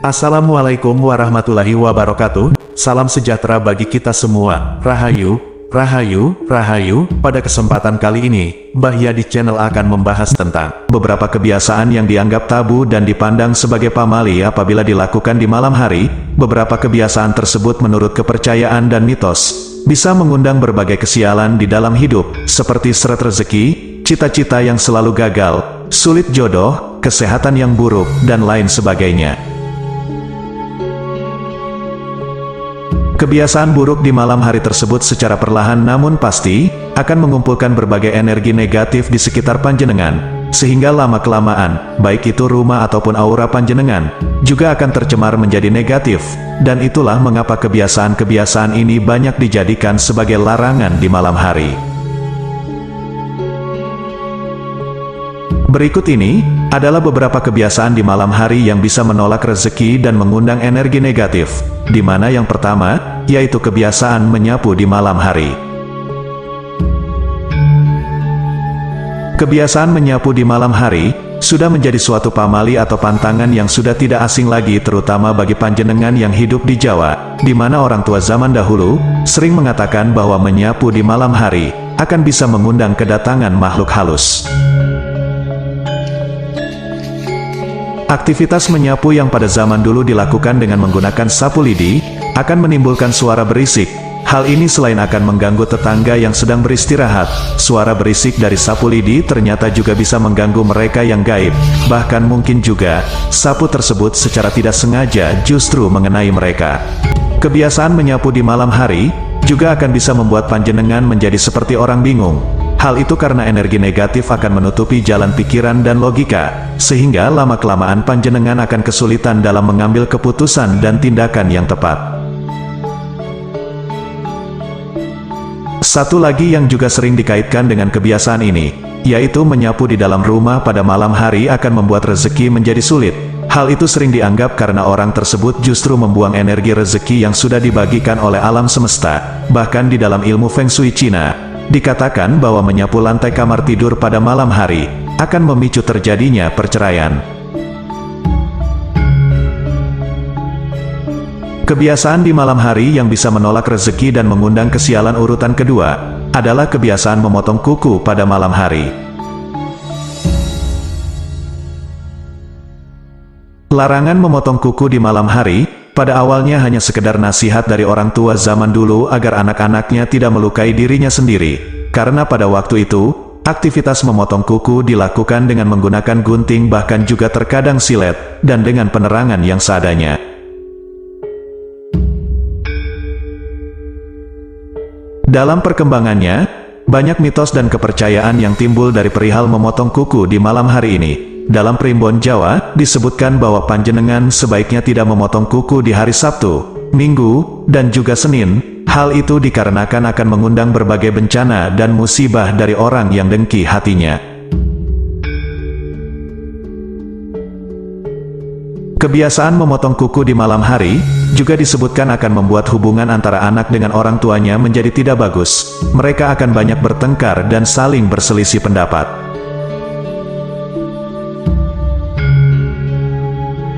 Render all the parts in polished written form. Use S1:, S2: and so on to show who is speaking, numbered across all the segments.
S1: Assalamualaikum warahmatullahi wabarakatuh. Salam sejahtera bagi kita semua. Rahayu, Rahayu, Rahayu. Pada kesempatan kali ini, Mbah Ya di channel akan membahas tentang beberapa kebiasaan yang dianggap tabu dan dipandang sebagai pamali apabila dilakukan di malam hari. Beberapa kebiasaan tersebut menurut kepercayaan dan mitos bisa mengundang berbagai kesialan di dalam hidup, seperti seret rezeki, cita-cita yang selalu gagal, sulit jodoh, kesehatan yang buruk, dan lain sebagainya. Kebiasaan buruk di malam hari tersebut secara perlahan namun pasti akan mengumpulkan berbagai energi negatif di sekitar panjenengan, sehingga lama-kelamaan, baik itu rumah ataupun aura panjenengan, juga akan tercemar menjadi negatif, dan itulah mengapa kebiasaan-kebiasaan ini banyak dijadikan sebagai larangan di malam hari. Berikut ini adalah beberapa kebiasaan di malam hari yang bisa menolak rezeki dan mengundang energi negatif, di mana yang pertama, yaitu kebiasaan menyapu di malam hari. Kebiasaan menyapu di malam hari sudah menjadi suatu pamali atau pantangan yang sudah tidak asing lagi, terutama bagi panjenengan yang hidup di Jawa, di mana orang tua zaman dahulu sering mengatakan bahwa menyapu di malam hari akan bisa mengundang kedatangan makhluk halus. Aktivitas menyapu yang pada zaman dulu dilakukan dengan menggunakan sapu lidi, akan menimbulkan suara berisik. Hal ini selain akan mengganggu tetangga yang sedang beristirahat, suara berisik dari sapu lidi ternyata juga bisa mengganggu mereka yang gaib. Bahkan mungkin juga, sapu tersebut secara tidak sengaja justru mengenai mereka. Kebiasaan menyapu di malam hari, juga akan bisa membuat panjenengan menjadi seperti orang bingung. Hal itu karena energi negatif akan menutupi jalan pikiran dan logika, sehingga lama-kelamaan panjenengan akan kesulitan dalam mengambil keputusan dan tindakan yang tepat. Satu lagi yang juga sering dikaitkan dengan kebiasaan ini, yaitu menyapu di dalam rumah pada malam hari akan membuat rezeki menjadi sulit. Hal itu sering dianggap karena orang tersebut justru membuang energi rezeki yang sudah dibagikan oleh alam semesta. Bahkan di dalam ilmu Feng Shui Cina, dikatakan bahwa menyapu lantai kamar tidur pada malam hari akan memicu terjadinya perceraian. Kebiasaan di malam hari yang bisa menolak rezeki dan mengundang kesialan urutan kedua adalah kebiasaan memotong kuku pada malam hari. Larangan memotong kuku di malam hari pada awalnya hanya sekedar nasihat dari orang tua zaman dulu agar anak-anaknya tidak melukai dirinya sendiri, karena pada waktu itu, aktivitas memotong kuku dilakukan dengan menggunakan gunting bahkan juga terkadang silet, dan dengan penerangan yang seadanya. Dalam perkembangannya, banyak mitos dan kepercayaan yang timbul dari perihal memotong kuku di malam hari ini. Dalam primbon Jawa, disebutkan bahwa panjenengan sebaiknya tidak memotong kuku di hari Sabtu, Minggu, dan juga Senin. Hal itu dikarenakan akan mengundang berbagai bencana dan musibah dari orang yang dengki hatinya. Kebiasaan memotong kuku di malam hari juga disebutkan akan membuat hubungan antara anak dengan orang tuanya menjadi tidak bagus. Mereka akan banyak bertengkar dan saling berselisih pendapat.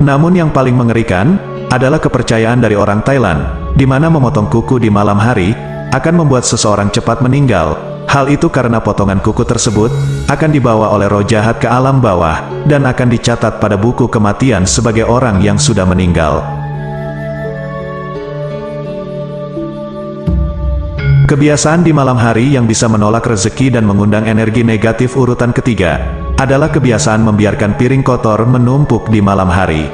S1: Namun yang paling mengerikan adalah kepercayaan dari orang Thailand, di mana memotong kuku di malam hari akan membuat seseorang cepat meninggal. Hal itu karena potongan kuku tersebut akan dibawa oleh roh jahat ke alam bawah dan akan dicatat pada buku kematian sebagai orang yang sudah meninggal. Kebiasaan di malam hari yang bisa menolak rezeki dan mengundang energi negatif urutan ketiga adalah kebiasaan membiarkan piring kotor menumpuk di malam hari.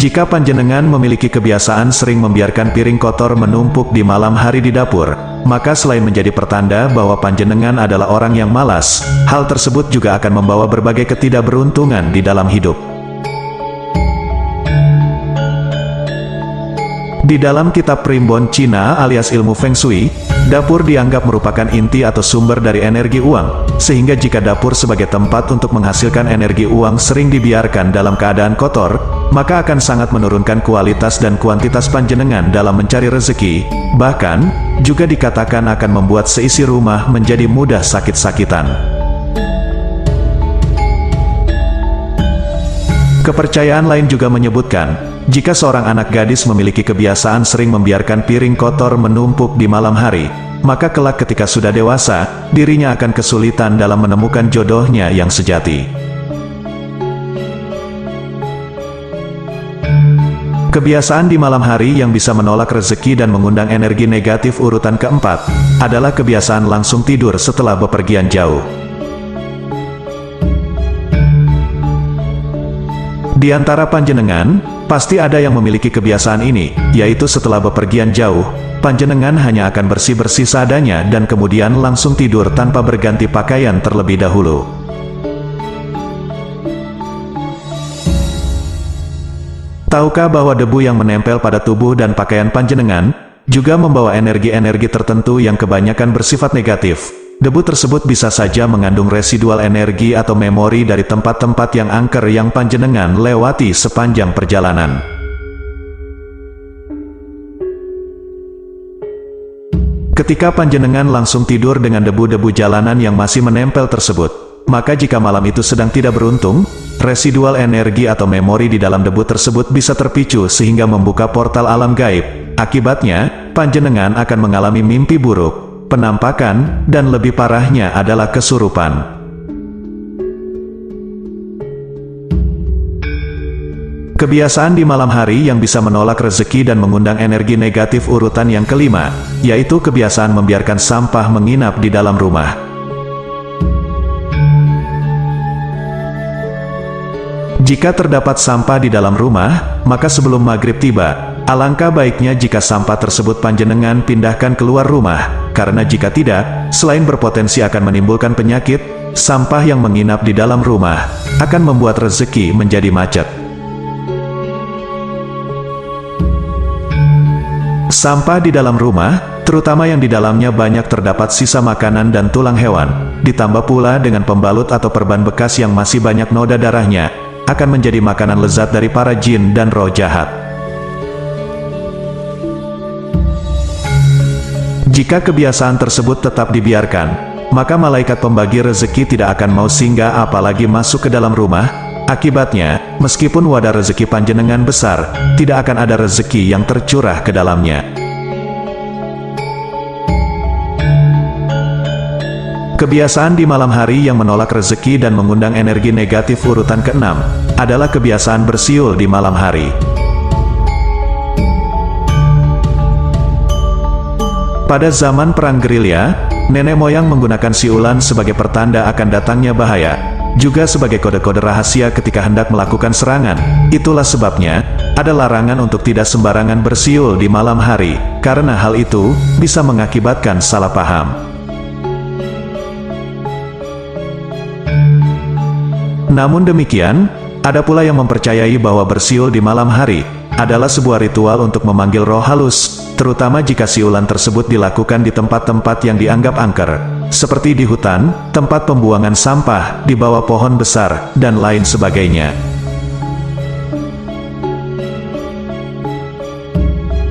S1: Jika panjenengan memiliki kebiasaan sering membiarkan piring kotor menumpuk di malam hari di dapur, maka selain menjadi pertanda bahwa panjenengan adalah orang yang malas, hal tersebut juga akan membawa berbagai ketidakberuntungan di dalam hidup. Di dalam kitab primbon Cina alias ilmu Feng Shui, dapur dianggap merupakan inti atau sumber dari energi uang, sehingga jika dapur sebagai tempat untuk menghasilkan energi uang sering dibiarkan dalam keadaan kotor, maka akan sangat menurunkan kualitas dan kuantitas panjenengan dalam mencari rezeki. Bahkan, juga dikatakan akan membuat seisi rumah menjadi mudah sakit-sakitan. Kepercayaan lain juga menyebutkan, jika seorang anak gadis memiliki kebiasaan sering membiarkan piring kotor menumpuk di malam hari, maka kelak ketika sudah dewasa, dirinya akan kesulitan dalam menemukan jodohnya yang sejati. Kebiasaan di malam hari yang bisa menolak rezeki dan mengundang energi negatif urutan keempat, adalah kebiasaan langsung tidur setelah bepergian jauh. Di antara panjenengan, pasti ada yang memiliki kebiasaan ini, yaitu setelah bepergian jauh, panjenengan hanya akan bersih-bersih seadanya dan kemudian langsung tidur tanpa berganti pakaian terlebih dahulu. Tahukah bahwa debu yang menempel pada tubuh dan pakaian panjenengan, juga membawa energi-energi tertentu yang kebanyakan bersifat negatif? Debu tersebut bisa saja mengandung residual energi atau memori dari tempat-tempat yang angker yang panjenengan lewati sepanjang perjalanan. Ketika panjenengan langsung tidur dengan debu-debu jalanan yang masih menempel tersebut, maka jika malam itu sedang tidak beruntung, residual energi atau memori di dalam debu tersebut bisa terpicu sehingga membuka portal alam gaib. Akibatnya, panjenengan akan mengalami mimpi buruk, penampakan, dan lebih parahnya adalah kesurupan. Kebiasaan di malam hari yang bisa menolak rezeki dan mengundang energi negatif urutan yang kelima, yaitu kebiasaan membiarkan sampah menginap di dalam rumah. Jika terdapat sampah di dalam rumah, maka sebelum maghrib tiba, alangkah baiknya jika sampah tersebut panjenengan pindahkan keluar rumah, karena jika tidak, selain berpotensi akan menimbulkan penyakit, sampah yang menginap di dalam rumah akan membuat rezeki menjadi macet. Sampah di dalam rumah, terutama yang di dalamnya banyak terdapat sisa makanan dan tulang hewan, ditambah pula dengan pembalut atau perban bekas yang masih banyak noda darahnya, akan menjadi makanan lezat dari para jin dan roh jahat. Jika kebiasaan tersebut tetap dibiarkan, maka malaikat pembagi rezeki tidak akan mau singgah apalagi masuk ke dalam rumah. Akibatnya, meskipun wadah rezeki panjenengan besar, tidak akan ada rezeki yang tercurah ke dalamnya. Kebiasaan di malam hari yang menolak rezeki dan mengundang energi negatif urutan keenam, adalah kebiasaan bersiul di malam hari. Pada zaman perang gerilya, nenek moyang menggunakan siulan sebagai pertanda akan datangnya bahaya, juga sebagai kode-kode rahasia ketika hendak melakukan serangan. Itulah sebabnya, ada larangan untuk tidak sembarangan bersiul di malam hari, karena hal itu bisa mengakibatkan salah paham. Namun demikian, ada pula yang mempercayai bahwa bersiul di malam hari adalah sebuah ritual untuk memanggil roh halus, terutama jika siulan tersebut dilakukan di tempat-tempat yang dianggap angker, seperti di hutan, tempat pembuangan sampah, di bawah pohon besar, dan lain sebagainya.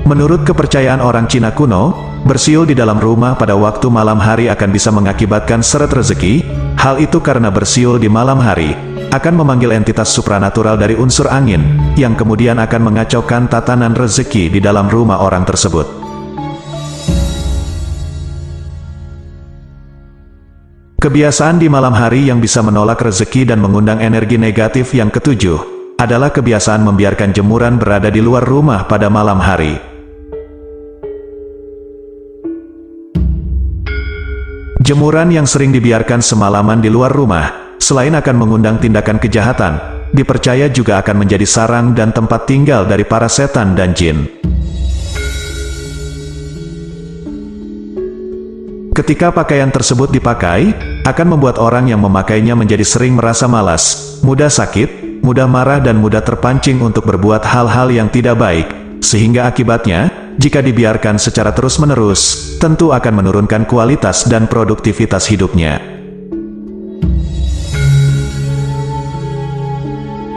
S1: Menurut kepercayaan orang Cina kuno, bersiul di dalam rumah pada waktu malam hari akan bisa mengakibatkan seret rezeki. Hal itu karena bersiul di malam hari akan memanggil entitas supranatural dari unsur angin, yang kemudian akan mengacaukan tatanan rezeki di dalam rumah orang tersebut. Kebiasaan di malam hari yang bisa menolak rezeki dan mengundang energi negatif yang ketujuh, adalah kebiasaan membiarkan jemuran berada di luar rumah pada malam hari. Jemuran yang sering dibiarkan semalaman di luar rumah, selain akan mengundang tindakan kejahatan, dipercaya juga akan menjadi sarang dan tempat tinggal dari para setan dan jin. Ketika pakaian tersebut dipakai, akan membuat orang yang memakainya menjadi sering merasa malas, mudah sakit, mudah marah dan mudah terpancing untuk berbuat hal-hal yang tidak baik, sehingga akibatnya, jika dibiarkan secara terus-menerus, tentu akan menurunkan kualitas dan produktivitas hidupnya.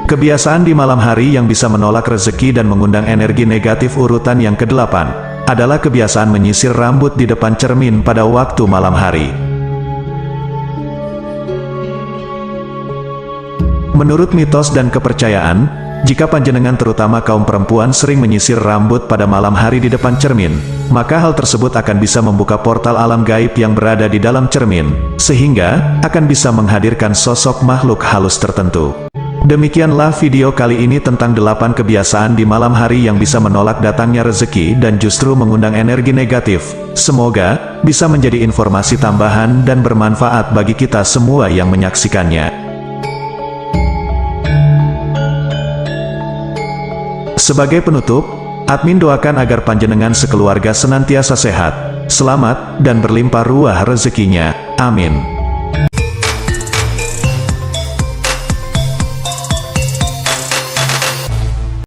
S1: Kebiasaan di malam hari yang bisa menolak rezeki dan mengundang energi negatif urutan yang kedelapan, adalah kebiasaan menyisir rambut di depan cermin pada waktu malam hari. Menurut mitos dan kepercayaan, jika panjenengan terutama kaum perempuan sering menyisir rambut pada malam hari di depan cermin, maka hal tersebut akan bisa membuka portal alam gaib yang berada di dalam cermin, sehingga akan bisa menghadirkan sosok makhluk halus tertentu. Demikianlah video kali ini tentang 8 kebiasaan di malam hari yang bisa menolak datangnya rezeki dan justru mengundang energi negatif. Semoga bisa menjadi informasi tambahan dan bermanfaat bagi kita semua yang menyaksikannya. Sebagai penutup, admin doakan agar panjenengan sekeluarga senantiasa sehat, selamat, dan berlimpah ruah rezekinya. Amin.